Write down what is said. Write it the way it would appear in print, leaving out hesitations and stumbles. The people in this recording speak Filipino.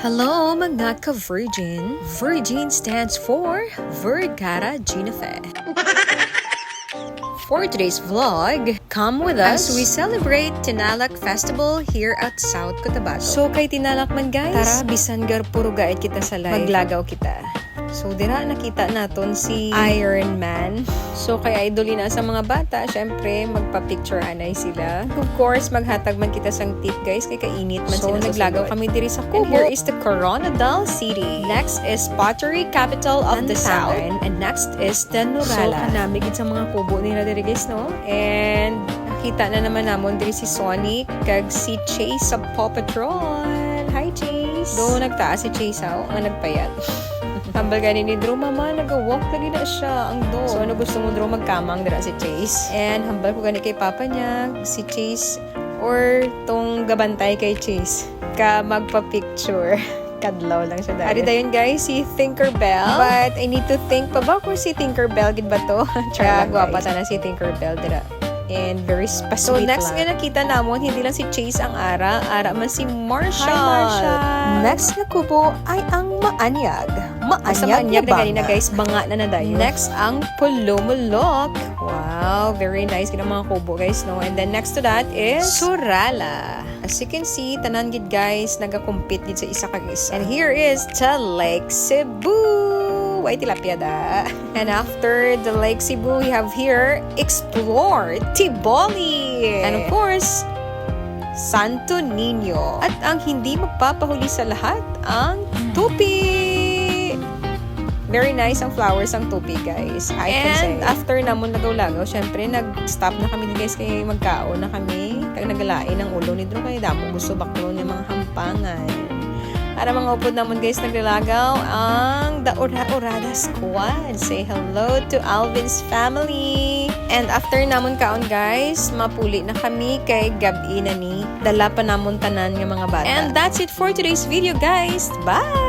Hello mga ka-Virgin. Virgin stands for Vergara Ginafe. For today's vlog, come with us as we celebrate Tinalak Festival here at South Cotabato. So kay Tinalak man guys, tara bisan gar puro gaid kita sa live. Maglagaw kita. So dira nakita naton si Iron Man. So kay idolin na sa mga bata, syempre magpa-picture anay sila. Of course, maghatag man kita sang tip guys kay kainit man so, sila. So naglagaw kami diri sa Kubo. And here is the Coronadal City. Next is Pottery Capital of the South. And next is the Nurala. So kanamig sa mga kubo nila diri guys no. And nakita na naman namon diri si Sonic kag si Chase sa Paw Patrol. Hi Chase. Do nagtaas si Chase nga nagpayat. Hambal gani ni Drew, mama, nag-walk lagi na siya, ang do. So, ano gusto mo, Drew, magkamang dira si Chase. And hambal ko gani kay papa niya, si Chase, or tong gabantay kay Chase, ka magpa-picture. Kadlaw lang siya dahil. Ari dayon guys, si Tinkerbell. But I need to think pa ba kung si Tinkerbell, gid ba to? Kaya gwapa na si Tinkerbell dira. And very specific. So next nga nakita namon, hindi lang si Chase ang ara man si Marshall. Hi Marshall! Next na kubo ay ang Maanyag. Maanyag na ganina guys, banga na dayon. Next ang Pulumulok. Wow, very nice gina mga kubo guys no. And then next to that is Surala. As you can see, tanan gid guys naga-compete gid sa isa kag isa. And here is the Lake Cebu. Ay tilapia da. And after the Lake Cebu, we have here Explore Tiboli. And of course, Santo Niño. At ang hindi magpapahuli sa lahat, ang Tupi. Very nice ang flowers ang Tupi, guys. I can say. And after namon nagaw-lagaw, syempre nag-stop na kami guys kay magkaon na kami. Kaya nagalain ang ulo ni Drew kay damo gusto baklo ng mga hampangan. Para mga upod naman guys, naglalagaw ang The Orada Squad. Say hello to Alvin's family. And after namon kaon guys, mapuli na kami kay gabi na ni. Dala pa namon tanan ng mga bata. And that's it for today's video guys. Bye!